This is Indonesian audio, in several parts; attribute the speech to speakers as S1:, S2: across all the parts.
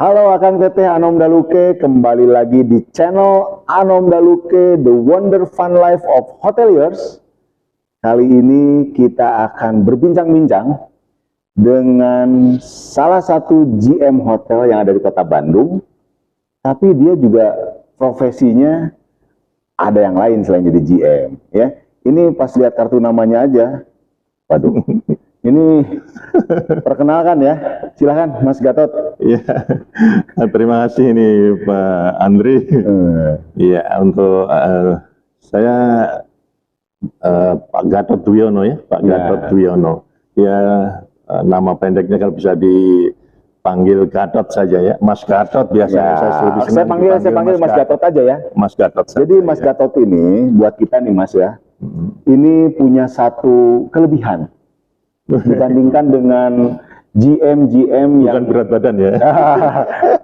S1: Halo Akang Teteh Anom Daluke, kembali lagi di channel Anom Daluke, The Wonder Fun Life of Hoteliers. Kali ini kita akan berbincang-bincang dengan salah satu GM hotel yang ada di kota Bandung, tapi dia juga profesinya ada yang lain selain jadi GM. Ya, ini pas lihat kartu namanya aja, waduh. Ini perkenalkan ya, silahkan Mas Gatot.
S2: Iya, terima kasih nih Pak Andri. Iya, untuk saya Pak Gatot Dwiono ya, Pak Gatot Dwiono. Ya, nama pendeknya kalau bisa dipanggil Gatot saja ya, Mas Gatot biasanya.
S1: Saya panggil Mas Gatot aja ya.
S2: Mas Gatot saja.
S1: Jadi Mas Gatot ini buat kita nih Mas ya, ini punya satu kelebihan dibandingkan dengan GM yang
S2: berat badan ya.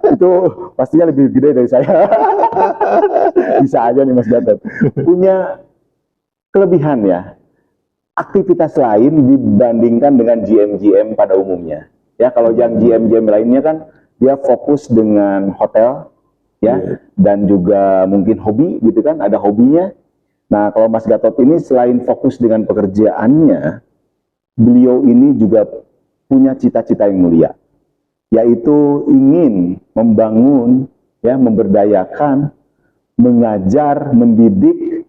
S1: itu pastinya lebih gede dari saya. Bisa aja nih Mas Gatot punya kelebihan ya, aktivitas lain dibandingkan dengan GM pada umumnya ya. Kalau yang GM lainnya kan dia fokus dengan hotel ya, dan juga mungkin hobi gitu kan, ada hobinya. Nah kalau Mas Gatot ini selain fokus dengan pekerjaannya, beliau ini juga punya cita-cita yang mulia, yaitu ingin membangun, ya, memberdayakan, mengajar, mendidik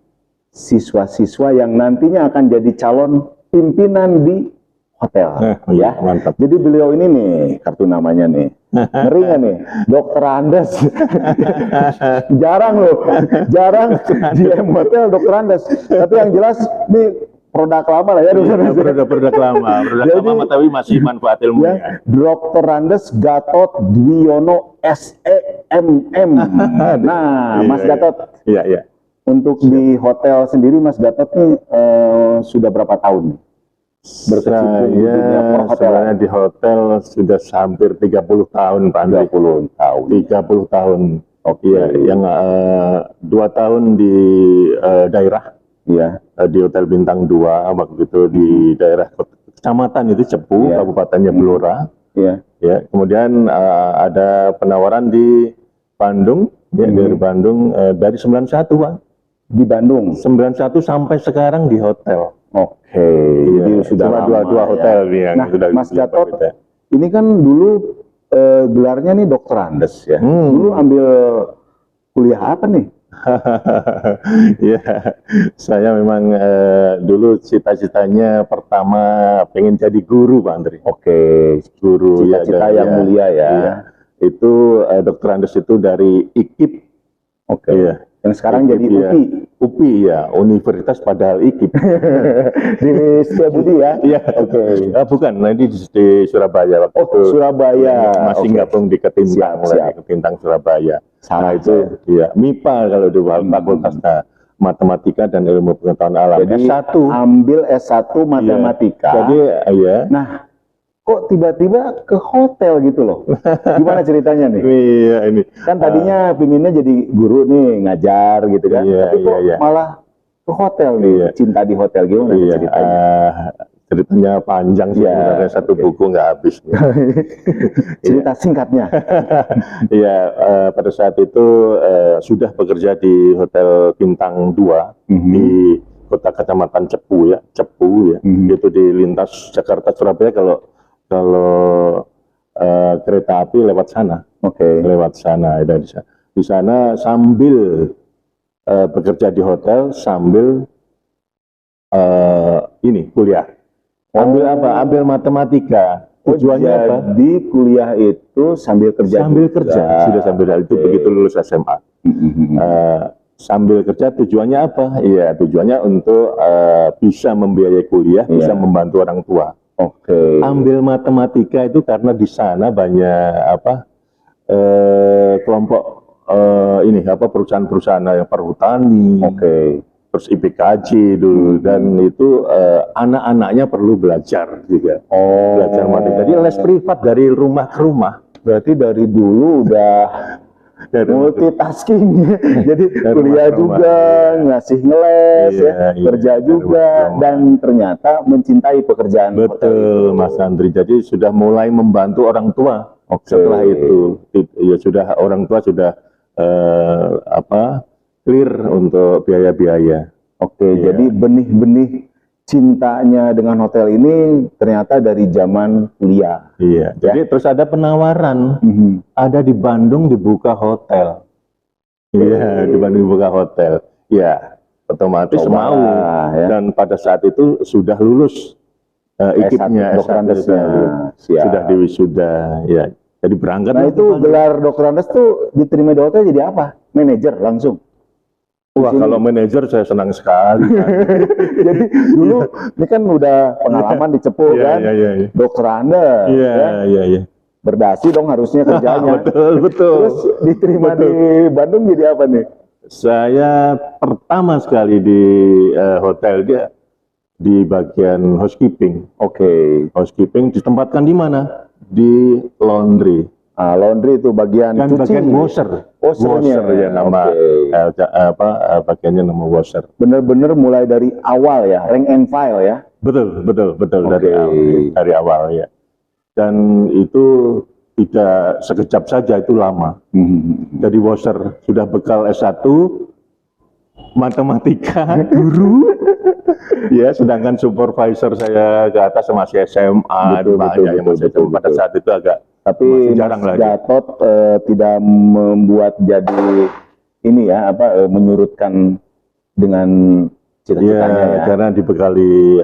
S1: siswa-siswa yang nantinya akan jadi calon pimpinan di hotel. Ya,
S2: mantap.
S1: Jadi beliau ini nih, kartu namanya nih, ngeri nggak nih, Dokter Andes. Jarang loh, jarang GM hotel Dokter Andes. Tapi yang jelas nih, produk lama lah ya,
S2: produk lama tapi masih manfaat ilmunya.
S1: Ya, Dr. Andes Gatot Dwiono SEMM. Nah, Mas Gatot.
S2: Iya.
S1: Untuk di hotel sendiri, Mas Gatot nih sudah berapa tahun berkecimpung di dunia perhotelan?
S2: Di hotel sudah hampir 30 tahun, Pak Andri. 30 tahun. Oke. Ya, yang 2 tahun di daerah. Iya, di Hotel Bintang 2 waktu itu di daerah kecamatan itu Cepu, Kabupatennya Blora. Iya. Ya, kemudian ada penawaran di Bandung, ya, dari Bandung dari 91, Pak.
S1: Di Bandung
S2: 91 sampai sekarang di hotel.
S1: Oke. Jadi sudah
S2: dua hotel nih yang sudah.
S1: Mas Gatot, ini kan dulu gelarnya nih Dokter Andes ya. Dulu ambil kuliah apa nih?
S2: Ya, saya memang dulu cita-citanya pertama pengen jadi guru, Pak Andri.
S1: Oke,
S2: guru.
S1: Cita-cita yang mulia ya.
S2: Iya. Itu Dokter Andes itu dari IKIP.
S1: Oke. Iya. Yang sekarang IKIP, jadi UPI.
S2: UPI ya, Universitas Padahal IKIP.
S1: Di Setiabudi ya?
S2: Iya. Oke. Bukan, nanti di Surabaya waktu itu.
S1: Surabaya.
S2: Masih gabung di Ketintang, Ketintang Surabaya.
S1: Sama
S2: itu ya MIPA kalau di Fakultas Matematika dan Ilmu Pengetahuan Alam.
S1: Jadi ambil S1 Matematika.
S2: Jadi ya.
S1: Nah, kok tiba-tiba ke hotel gitu loh? Gimana ceritanya nih?
S2: Iya, ini
S1: kan tadinya pinginnya jadi guru nih, ngajar gitu kan. Tapi kok malah ke hotel nih, cinta di hotel, gimana ceritanya?
S2: Ceritanya panjang sih, sebenarnya satu buku nggak habis.
S1: Cerita singkatnya.
S2: Iya, pada saat itu sudah bekerja di Hotel Bintang 2 di kota kecamatan Cepu ya, itu di lintas Jakarta Surabaya. Kalau kereta api lewat sana, lewat sana. Di sana sambil bekerja di hotel, sambil ini kuliah. Ambil apa? Ambil matematika. Tujuannya apa?
S1: Di kuliah itu sambil kerja.
S2: Sudah sambil itu begitu lulus SMA. Sambil kerja tujuannya apa? Iya, tujuannya untuk bisa membiayai kuliah, bisa membantu orang tua. Ambil matematika itu karena di sana banyak kelompok perusahaan-perusahaan yang perhutani. Terus IPKJ dulu, dan itu anak-anaknya perlu belajar juga. Belajar matematika. Jadi les privat dari rumah ke rumah.
S1: Berarti dari dulu udah multitasking. Jadi kuliah juga, ngasih ngeles, kerja juga, dan ternyata mencintai pekerjaan.
S2: Betul, Mas Andri. Jadi sudah mulai membantu orang tua
S1: Oke.
S2: Setelah itu ya sudah orang tua sudah clear untuk biaya-biaya.
S1: Oke,
S2: Iya.
S1: jadi benih-benih cintanya dengan hotel ini ternyata dari zaman kuliah.
S2: Iya. Jadi terus ada penawaran, ada di Bandung dibuka hotel. Iya, di Bandung dibuka hotel. Ya, otomatis
S1: Cobalah,
S2: mau.
S1: ya.
S2: Dan pada saat itu sudah lulus ikipnya
S1: S1, doktorandesnya. Siap.
S2: sudah di wisuda. Ya, jadi berangkat.
S1: Nah itu gelar doktorandes tuh diterima di hotel jadi apa? Manajer langsung.
S2: Wah, kalau manajer saya senang sekali.
S1: Jadi dulu ini kan udah pengalaman di Cepu kan, doktorandes.
S2: Iya.
S1: Berdasi dong harusnya kerjanya.
S2: Betul.
S1: Terus diterima di Bandung jadi apa nih?
S2: Saya pertama sekali di hotel dia di bagian housekeeping.
S1: Oke.
S2: Housekeeping ditempatkan di mana? Di laundry.
S1: Laundry itu bagian
S2: Dan
S1: cuci.
S2: bagian washer.
S1: Washernya.
S2: Washer ya nama bagiannya nama washer.
S1: Bener-bener mulai dari awal ya, rank and file ya.
S2: Betul
S1: Oke.
S2: dari awal ya. Dan itu tidak sekejap saja, itu lama. Jadi washer sudah bekal S1 matematika guru. Ya, sedangkan supervisor saya ke atas masih SMA, banyak yang masih SMA. Pada saat itu agak
S1: tapi
S2: jarang
S1: Mas
S2: lagi.
S1: Gatot tidak membuat jadi ini ya menyurutkan dengan cita-citanya ya.
S2: Karena dibekali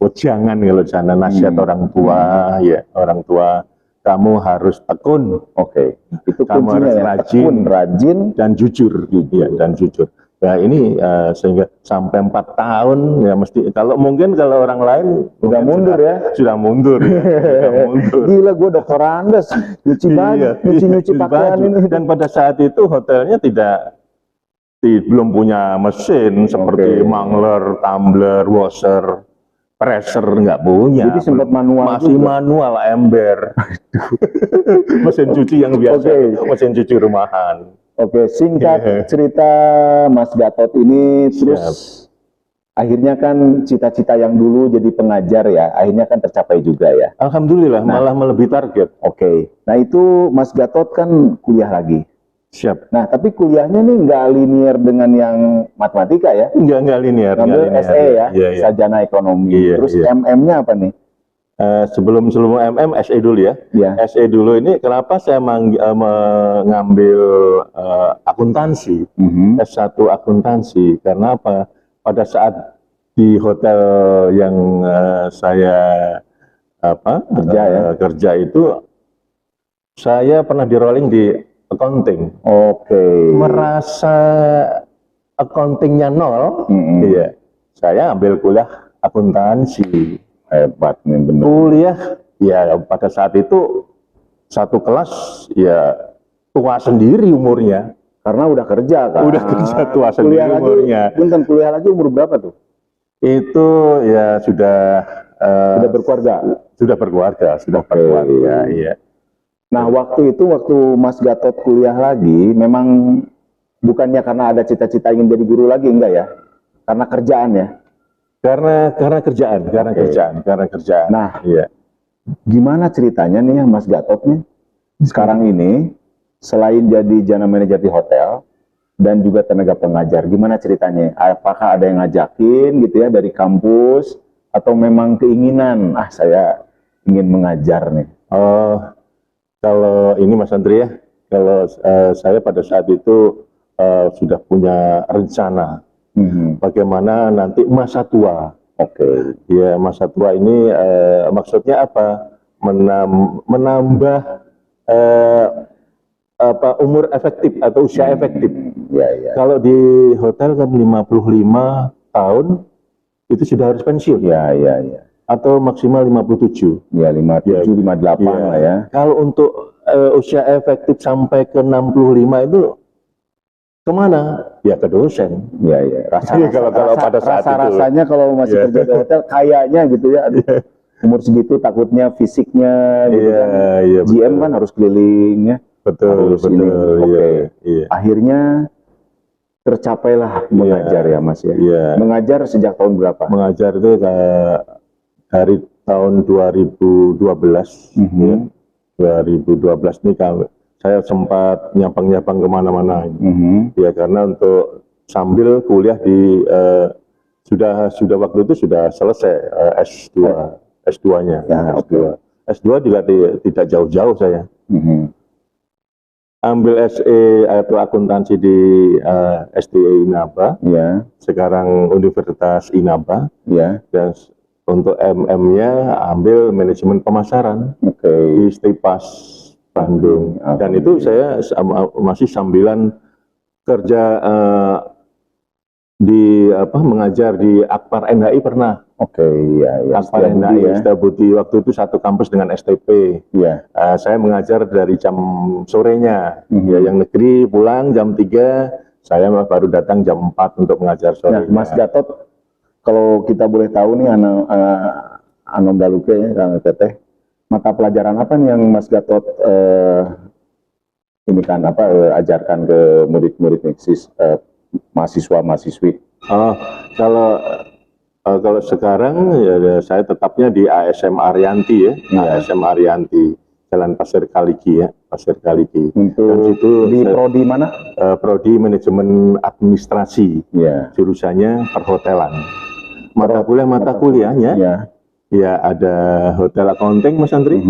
S2: wejangan kalau sana nasihat orang tua, ya orang tua kamu harus tekun.
S1: Oke. Itu
S2: kamu harus
S1: kuncinya ya, tekun, rajin
S2: dan jujur. Ya, dan jujur. Ya ini sehingga sampai 4 tahun ya mesti kalau orang lain
S1: udah mundur
S2: sudah mundur ya.
S1: Gila gue doktorandes nyuci baju, nyuci pakaian ini.
S2: Dan pada saat itu hotelnya belum punya mesin seperti mangler, tumbler, washer, pressure, nggak punya.
S1: Jadi sempat manual
S2: masih juga. Manual ember. Mesin cuci yang biasa, mesin cuci rumahan.
S1: Oke, singkat cerita Mas Gatot ini terus akhirnya kan cita-cita yang dulu jadi pengajar ya, akhirnya kan tercapai juga ya.
S2: Alhamdulillah, malah melebihi target.
S1: Oke, nah itu Mas Gatot kan kuliah lagi.
S2: Siap.
S1: Nah, tapi kuliahnya nih nggak linear dengan yang matematika ya?
S2: Nggak linear.
S1: Ngambil SE ya, sarjana ekonomi. Terus MM-nya apa nih?
S2: Sebelum MM, SE dulu ya. SE dulu ini kenapa saya mengambil akuntansi, S1 akuntansi, karena apa? Pada saat di hotel yang saya kerja itu, saya pernah di rolling di accounting. Merasa accountingnya nol, saya ambil kuliah akuntansi.
S1: Hebat nih bener.
S2: Kuliah ya pada saat itu satu kelas ya tua sendiri umurnya.
S1: Karena udah kerja kan.
S2: Udah kerja tua sendiri umurnya.
S1: Bentar, kuliah lagi umur berapa tuh?
S2: Itu ya sudah
S1: berkeluarga.
S2: Sudah berkeluarga. Iya.
S1: Nah waktu Mas Gatot kuliah lagi, memang bukannya karena ada cita-cita ingin jadi guru lagi, enggak ya? Karena kerjaan ya? Karena kerjaan. Nah, gimana ceritanya nih Mas Gatot nih sekarang ini selain jadi general manager di hotel dan juga tenaga pengajar, gimana ceritanya? Apakah ada yang ngajakin gitu ya dari kampus atau memang keinginan saya ingin mengajar nih?
S2: Kalau ini Mas Andri ya, kalau saya pada saat itu sudah punya rencana. Bagaimana nanti masa tua. Ya masa tua ini maksudnya apa? Menambah umur efektif atau usia efektif. Kalau di hotel kan 55 tahun itu sudah harus pensiun. Atau maksimal 57.
S1: 57, 58 lah ya.
S2: Kalau untuk usia efektif sampai ke 65 itu kemana? Ya ke dosen.
S1: Rasanya kalau masih kerja di hotel kayaknya gitu ya. Umur segitu takutnya fisiknya gitu kan. GM kan harus keliling ya.
S2: Betul.
S1: Akhirnya tercapailah mengajar ya Mas ya. Mengajar sejak tahun berapa?
S2: Mengajar itu dari tahun 2012. Ya. 2012 ini saya sempat nyapang-nyapang kemana-mana. Ya karena untuk sambil kuliah di sudah waktu itu sudah selesai S2-nya.
S1: Ya,
S2: S2 juga tidak jauh-jauh saya. Ambil SE atau akuntansi di SDE Inaba,
S1: ya.
S2: Sekarang Universitas Inaba,
S1: ya.
S2: Dan untuk MM-nya ambil manajemen pemasaran di Stipas Bandung. Dan itu saya masih sambilan kerja mengajar di Akpar NHI pernah.
S1: Ya.
S2: Akpar NHI, Setiabudi, waktu itu satu kampus dengan STP.
S1: Ya.
S2: Saya mengajar dari jam sorenya. Ya, yang negeri pulang jam 3, saya baru datang jam 4 untuk mengajar sore.
S1: Nah, Mas Gatot, kalau kita boleh tahu nih, Anom Daluke ya, Kang Teteh, mata pelajaran apa nih yang Mas Gatot ajarkan ke murid-murid mahasiswa-mahasiswi?
S2: Kalau sekarang ya saya tetapnya di ASM Arianti ya, ASM Arianti, Jalan Pasir Kaliki ya, Pasir Kaliki.
S1: Untuk di prodi mana?
S2: Prodi Manajemen Administrasi, jurusannya perhotelan. Mata kuliahnya, ya ada hotel accounting, Mas Andri,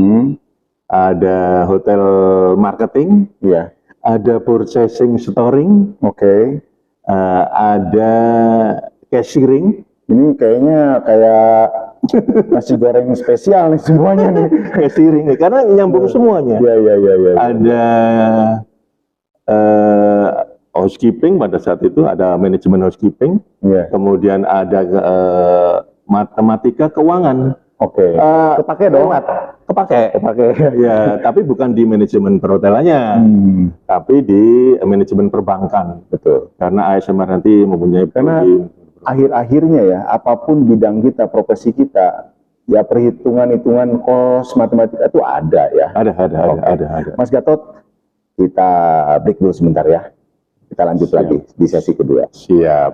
S2: ada hotel marketing, ada purchasing storing, ada cashiering. Ini kayaknya kayak nasi goreng spesial nih semuanya nih, cashiering nih, karena nyambung semuanya. Ada housekeeping, pada saat itu ada manajemen housekeeping, kemudian ada matematika keuangan. Kepake dong? Kepake. Ya, tapi bukan di manajemen perhotelannya, tapi di manajemen perbankan. Betul. Karena ASMR nanti mempunyai
S1: akhir-akhirnya ya, apapun bidang kita, profesi kita, ya perhitungan-hitungan kos matematika itu ada ya. Ada. Mas Gatot, kita break dulu sebentar ya. Kita lanjut lagi di sesi kedua.
S2: Siap.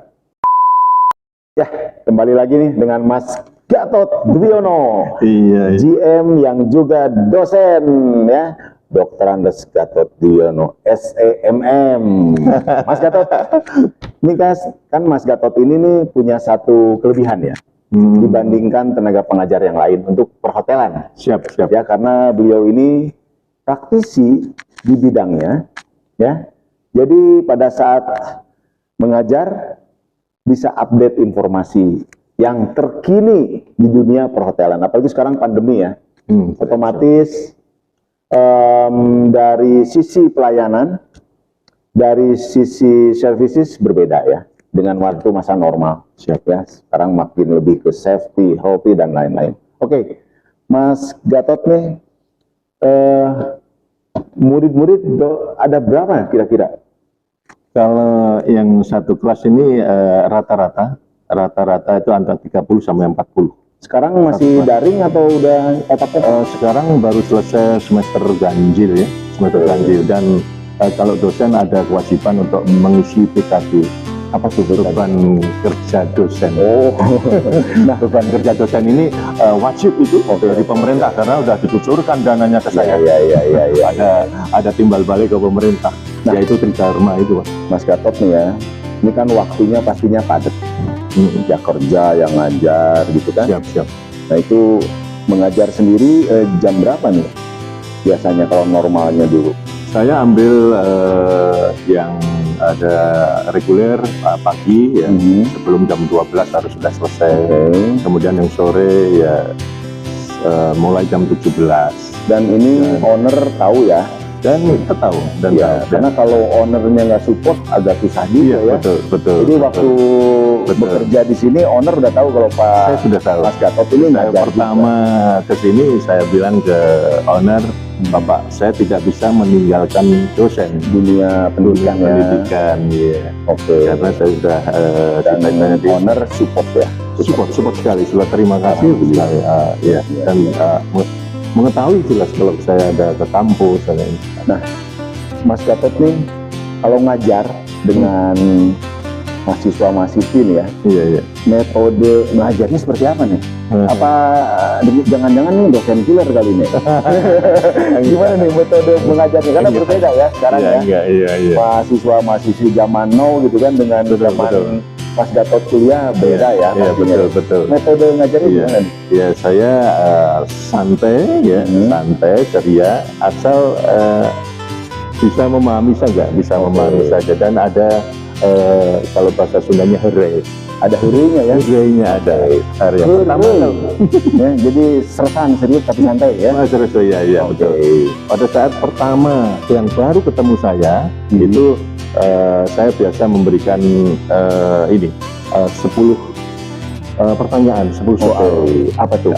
S1: Ya, kembali lagi nih dengan Mas Gatot Dwiono, GM yang juga dosen ya, Dr. Andes Gatot Dwiono, SEMM. Mas Gatot, ini kan Mas Gatot ini nih punya satu kelebihan ya, dibandingkan tenaga pengajar yang lain untuk perhotelan.
S2: Siap.
S1: Ya, karena beliau ini praktisi di bidangnya, ya. Jadi pada saat mengajar bisa update informasi yang terkini di dunia perhotelan, apalagi sekarang pandemi ya. Otomatis dari sisi pelayanan, dari sisi services berbeda ya, dengan waktu masa normal. Siap ya, sekarang makin lebih ke safety, healthy, dan lain-lain. Oke, Mas Gatot nih, murid-murid ada berapa kira-kira?
S2: Kalau yang satu kelas ini rata-rata itu antara 30 sampai 40.
S1: Sekarang masih daring atau udah tatap muka?
S2: Sekarang baru selesai semester ganjil ya, dan kalau dosen ada kewajiban untuk mengisi PKD. Apa tuh beban kerja dosen? Nah, beban kerja dosen ini wajib itu dari pemerintah karena udah dikucurkan dananya ke saya. Ada timbal balik ke pemerintah, yaitu Tridharma itu, Pak.
S1: Mas Gatot nih ya, ini kan waktunya pastinya padat. Ya kerja, yang ngajar gitu kan.
S2: Siap.
S1: Nah itu mengajar sendiri jam berapa nih biasanya kalau normalnya dulu?
S2: Saya ambil yang ada reguler pagi ya, sebelum jam 12 harus sudah selesai. Kemudian yang sore ya mulai jam 17.
S1: Dan ini owner tahu ya?
S2: Dan kita tahu.
S1: Karena kalau ownernya nggak support agak susah juga ya.
S2: Betul.
S1: Jadi waktu bekerja di sini owner udah tahu kalau
S2: saya sudah tahu.
S1: Mas Gatot ini
S2: saya pertama ke sini saya bilang ke owner, Bapak, saya tidak bisa meninggalkan dosen
S1: dunia pendidikan
S2: ya. Karena saya sudah
S1: dan owner support ya.
S2: Support sekali. Sudah terima kasih sekali. Dan mengetahui jelas kalau saya ada ke kampus.
S1: Nah, Mas Gatot nih kalau ngajar dengan mahasiswa-mahasiswi nih ya, metode mengajarnya seperti apa nih? Apa jangan-jangan nih dosen killer kali ini? Gimana nih metode mengajarnya? Karena berbeda ya sekarang ya.
S2: Iya.
S1: Mahasiswa-mahasiswi zaman now gitu kan dengan zaman Mas Gatot kuliah beda ya.
S2: Iya, betul.
S1: Metode ngajarnya gimana nih?
S2: Ya, saya santai ya, santai, ceria, asal bisa memahami saja, dan ada kalau bahasa Sundanya hore.
S1: Ada hurainya ya?
S2: Hurainya ada. Hari yang pertama
S1: ya, jadi sersan serius tapi santai ya?
S2: Serius ya, betul. Pada saat pertama yang baru ketemu saya, itu saya biasa memberikan 10 pertanyaan, 10 soal.
S1: Apa tuh?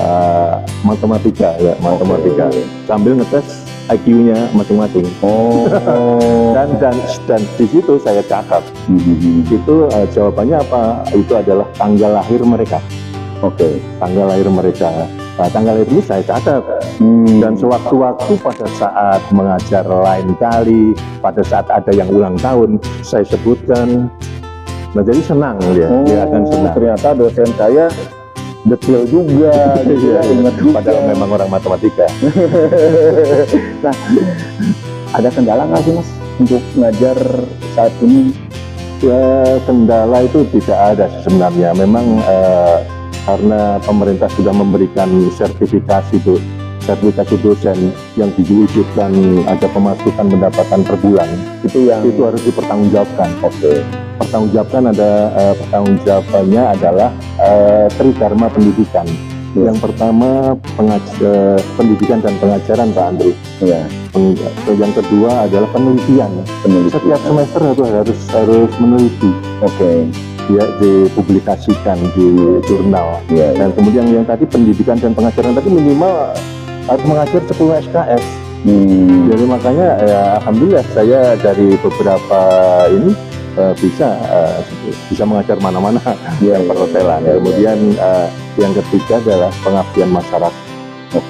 S2: Matematika ya, matematika. Sambil ngetes IQ-nya masing-masing. Dan di situ saya catat. Itu jawabannya apa? Itu adalah tanggal lahir mereka. Tanggal lahir mereka. Nah, tanggal lahir ini saya catat. Dan sewaktu-waktu pada saat mengajar lain kali, pada saat ada yang ulang tahun, saya sebutkan. Nah, jadi senang dia akan senang.
S1: Ternyata dosen saya detail juga, ingat
S2: padahal memang orang matematika.
S1: Nah, ada kendala nggak sih Mas untuk ngajar saat ini?
S2: Ya, kendala itu tidak ada sebenarnya. Memang karena pemerintah sudah memberikan sertifikasi dosen yang diwujudkan ada pemasukan pendapatan per bulan, itu harus dipertanggungjawabkan. Pertanggungjawabannya adalah Tridharma Pendidikan. Yang pertama pendidikan dan pengajaran, Pak Andri. Yang kedua adalah penelitian. Setiap semester harus meneliti. Ya, dipublikasikan di jurnal. Dan kemudian yang tadi pendidikan dan pengajaran tadi minimal harus mengajar 10 SKS. Jadi makanya ya alhamdulillah saya dari beberapa ini bisa mengajar mana-mana yang perhotelan. Kemudian yang ketiga adalah pengabdian masyarakat.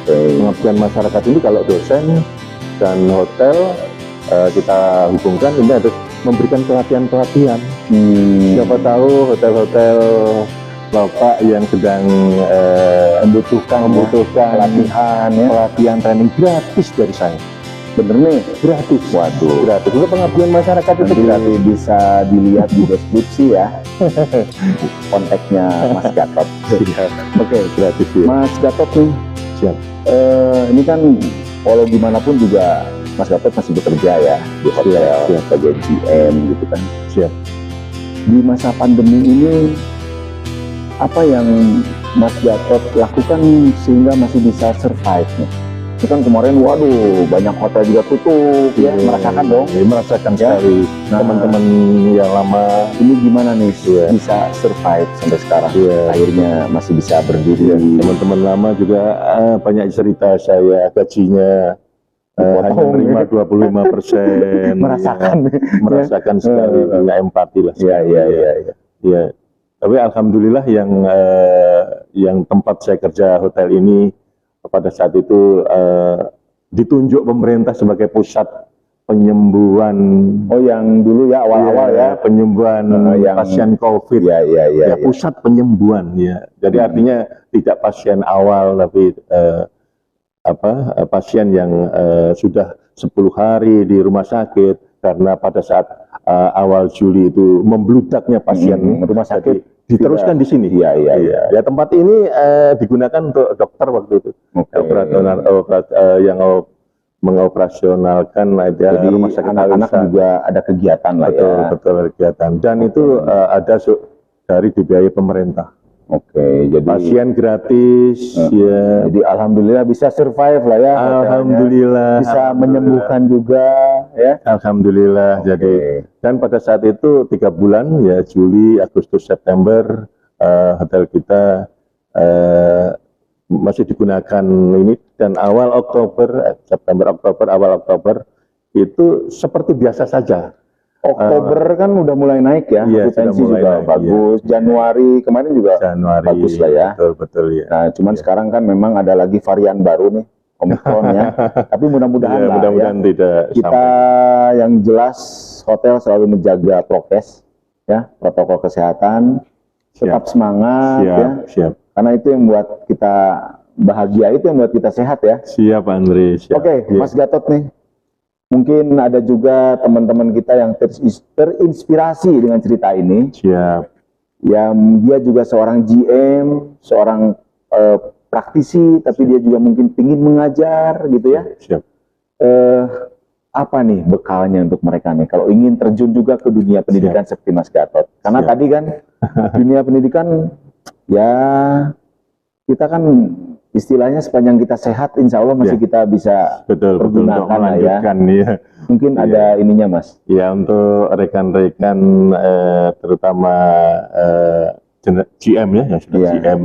S2: Pengabdian masyarakat ini kalau dosen dan hotel kita hubungkan, ini harus memberikan pelatihan. Siapa tahu hotel-hotel Bapak yang sedang membutuhkan pelatihan training gratis dari saya.
S1: Bener nih?
S2: Gratis.
S1: Waduh.
S2: Gratis. Itu pengabdian masyarakat itu
S1: gratis. Bisa dilihat di deskripsi ya. Kontaknya Mas Gatot.
S2: Gratis ya.
S1: Mas Gatot nih.
S2: Siap.
S1: Ini kan walau gimana pun juga Mas Gatot masih bekerja ya di hotel sebagai GM gitu kan.
S2: Siap.
S1: Di masa pandemi ini apa yang Mas Gatot lakukan sehingga masih bisa survive nih? Itu kan kemarin waduh banyak hotel juga tutup ya, merasakan dong.
S2: Merasakan sekali. Teman-teman yang lama
S1: ini gimana nih bisa survive sampai sekarang? Akhirnya masih bisa berdiri.
S2: Teman-teman lama juga banyak cerita saya gajinya hanya menerima 25%. Merasakan sekali, punya empati lah. Iya. Tapi alhamdulillah yang tempat saya kerja hotel ini pada saat itu ditunjuk pemerintah sebagai pusat penyembuhan.
S1: Yang dulu ya awal-awal
S2: penyembuhan pasien COVID. Pusat penyembuhan ya. Jadi artinya tidak pasien awal tapi pasien yang sudah 10 hari di rumah sakit karena pada saat awal Juli itu membludaknya pasien rumah sakit. Diteruskan di sini. Ya, tempat ini digunakan untuk dokter waktu itu. Yang mengoperasionalkan rumah sakit
S1: anak-anak juga ada kegiatan lah ya.
S2: Betul kegiatan. Dan itu ada dari dibiayai pemerintah.
S1: Jadi
S2: pasien gratis.
S1: Jadi alhamdulillah bisa survive lah ya.
S2: Alhamdulillah.
S1: Bisa menyembuhkan juga ya.
S2: Alhamdulillah. Jadi dan pada saat itu 3 bulan ya, Juli, Agustus, September hotel kita masih digunakan ini, dan awal Oktober, awal Oktober itu seperti biasa saja.
S1: Oktober kan udah mulai naik ya, okupansi juga bagus. Januari kemarin juga bagus lah ya.
S2: Betul ya.
S1: Nah, cuman sekarang kan memang ada lagi varian baru nih, Omicron ya. Tapi mudah-mudahan
S2: tidak
S1: kita sampai. Yang jelas hotel selalu menjaga prokes ya, protokol kesehatan, tetap semangat
S2: siap.
S1: Karena itu yang membuat kita bahagia, itu yang membuat kita sehat ya.
S2: Siap Andre, siap.
S1: Oke,
S2: Ya.
S1: Mas Gatot nih, mungkin ada juga teman-teman kita yang terinspirasi dengan cerita ini.
S2: Siap.
S1: Yang dia juga seorang GM, seorang praktisi, tapi dia juga mungkin ingin mengajar gitu ya.
S2: Siap.
S1: Apa nih bekalnya untuk mereka nih kalau ingin terjun juga ke dunia pendidikan seperti Mas Gatot? Karena tadi kan dunia pendidikan ya kita kan istilahnya sepanjang kita sehat insya Allah masih kita bisa
S2: betul untuk melanjutkan ya.
S1: Mungkin ada ininya Mas.
S2: Ya, untuk rekan-rekan terutama GM ya, yang sudah GM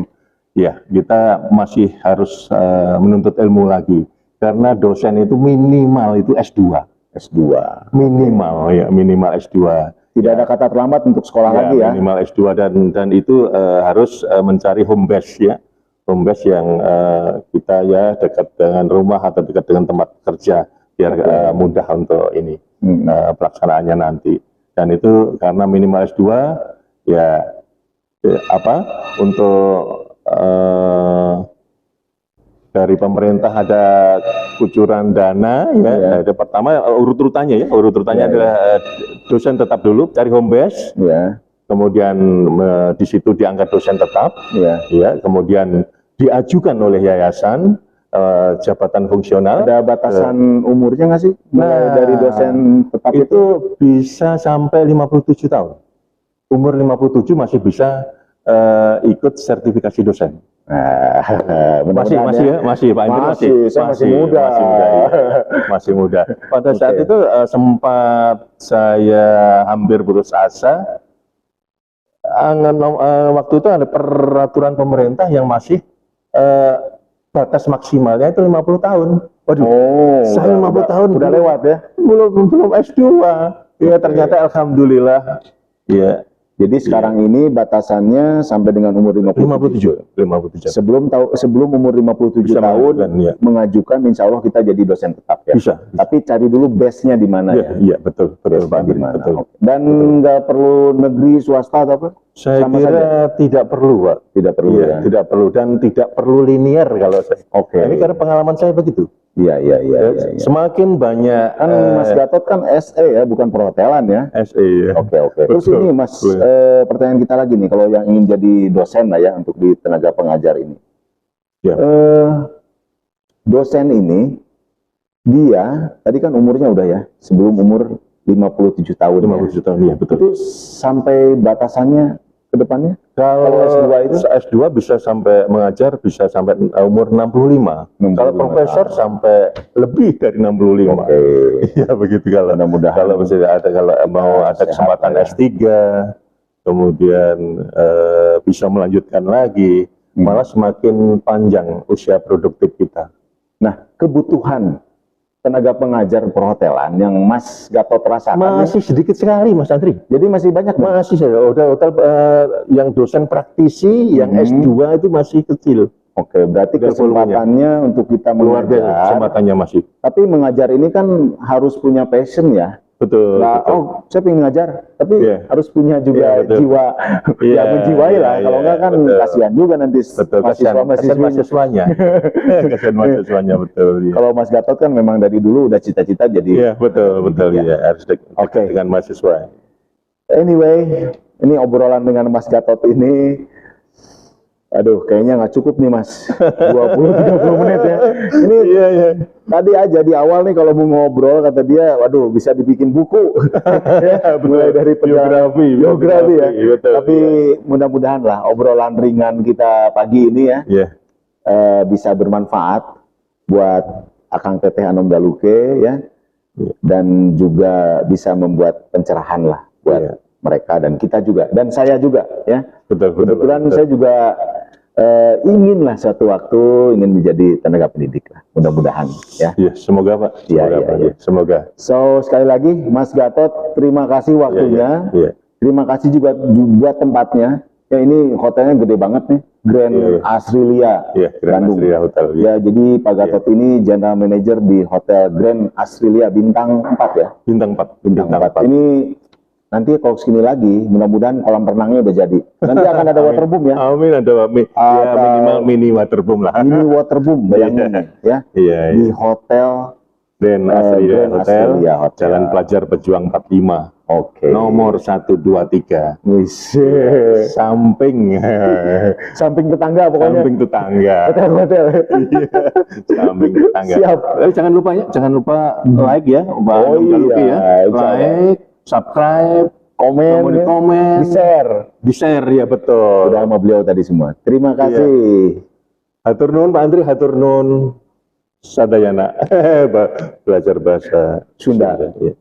S2: ya, kita masih harus menuntut ilmu lagi. Karena dosen itu minimal itu S2.
S1: S2.
S2: Minimal ya, minimal S2.
S1: Tidak ada kata terlambat untuk sekolah lagi ya.
S2: Minimal S2 dan itu harus mencari home base ya. Home base yang kita ya dekat dengan rumah atau dekat dengan tempat kerja biar mudah untuk ini pelaksanaannya nanti. Dan itu karena minimal S2 ya untuk dari pemerintah ada kucuran dana ya. Ada pertama urut-urutannya adalah dosen tetap dulu cari home base kemudian di situ diangkat dosen tetap ya, kemudian diajukan oleh yayasan jabatan fungsional.
S1: Ada batasan umurnya nggak sih? Dari dosen tetap
S2: itu bisa sampai 57 tahun. Umur 57 masih bisa ikut sertifikasi dosen. Masih Pak Indri masih muda. Masih muda. Pada saat itu sempat saya hampir putus asa. Waktu itu ada peraturan pemerintah yang masih batas maksimalnya itu 50 tahun. Waduh, saya 50 tahun
S1: udah lewat ya?
S2: Belum S2. Ya ternyata alhamdulillah. Ya.
S1: Jadi sekarang ini batasannya sampai dengan umur 57. Sebelum umur 57 tahun mengajukan, insya Allah kita jadi dosen tetap ya.
S2: Bisa.
S1: Tapi cari dulu base-nya di mana ya.
S2: Iya betul Pak.
S1: Dan nggak perlu negeri swasta atau apa?
S2: Saya kira tidak perlu Pak.
S1: Tidak perlu ya.
S2: Tidak perlu dan tidak perlu linear kalau saya. Ini karena pengalaman saya begitu.
S1: Iya.
S2: Semakin banyak
S1: kan Mas Gatot kan SE ya, bukan perhotelan ya.
S2: SE ya.
S1: Oke. Terus ini Mas, pertanyaan kita lagi nih, kalau yang ingin jadi dosen lah ya untuk di tenaga pengajar ini.
S2: Ya.
S1: Dosen ini dia tadi kan umurnya udah ya, sebelum umur 57 tahun.
S2: 57 tahun ya, betul.
S1: Itu sampai batasannya ke depannya?
S2: Kalau S2 bisa sampai mengajar bisa sampai umur 65. Kalau profesor sampai lebih dari 65. Iya begitu kalau mau ada kesempatan S3 kemudian bisa melanjutkan lagi, malah semakin panjang usia produktif kita.
S1: Nah, kebutuhan tenaga pengajar perhotelan yang Mas Gatot rasakan
S2: masih sedikit sekali Mas Andri.
S1: Jadi masih banyak
S2: masih hotel yang dosen praktisi yang S2 itu masih kecil.
S1: Oke, berarti kesempatannya untuk kita mengajar,
S2: kesempatannya masih.
S1: Tapi mengajar ini kan harus punya passion ya.
S2: Betul.
S1: Saya pengen ngajar, tapi harus punya juga jiwa, menjiwai lah. Kalau enggak kan kasihan juga nanti
S2: mahasiswanya. Kasihan mahasiswanya betul.
S1: Kalau Mas Gatot kan memang dari dulu udah cita-cita jadi.
S2: Iya betul ya. Harus dengan mahasiswa.
S1: Anyway, ini obrolan dengan Mas Gatot ini. Aduh, kayaknya nggak cukup nih Mas, 20-30 menit ya. Ini tadi aja di awal nih kalau mau ngobrol kata dia, waduh bisa dibikin buku. Mulai dari biografi ya. Betul, tapi mudah-mudahan lah obrolan ringan kita pagi ini ya bisa bermanfaat buat Akang Teteh Anom Daluke ya, dan juga bisa membuat pencerahan lah buat mereka dan kita juga dan saya juga ya. Kebetulan saya juga inginlah suatu waktu ingin menjadi tenaga pendidik lah, mudah-mudahan ya.
S2: Semoga Pak. Semoga.
S1: So sekali lagi Mas Gatot, terima kasih waktunya. Terima kasih juga buat tempatnya. Ya ini hotelnya gede banget nih, Grand Asrilia Bandung.
S2: Hotel.
S1: Ya jadi Pak Gatot ini General Manager di Hotel Grand Asrilia bintang 4 ya.
S2: Bintang 4.
S1: Ini Nanti kalau segini lagi, mudah-mudahan kolam renangnya udah jadi. Nanti akan ada waterboom ya.
S2: Amin, ada ya, minimal mini waterboom lah.
S1: Mini waterboom, bayangin nih, ya.
S2: Iya,
S1: Di hotel
S2: Grand Asteria
S1: Grand
S2: Hotel,
S1: Asteria Hotel.
S2: Jalan Pelajar Pejuang 45.
S1: Oke.
S2: Nomor 123.
S1: Wis.
S2: Samping.
S1: Samping tetangga pokoknya.
S2: Samping tetangga.
S1: Hotel.
S2: Samping tetangga.
S1: Siap.
S2: Jangan lupa ya, jangan lupa like ya,
S1: Oh iya,
S2: like, subscribe,
S1: komen,
S2: komen,
S1: di share
S2: ya betul.
S1: Udah sama beliau tadi semua. Terima kasih.
S2: Hatur nuhun Pak Andri, hatur nuhun Sadayana. Belajar bahasa
S1: Sunda.
S2: Ya.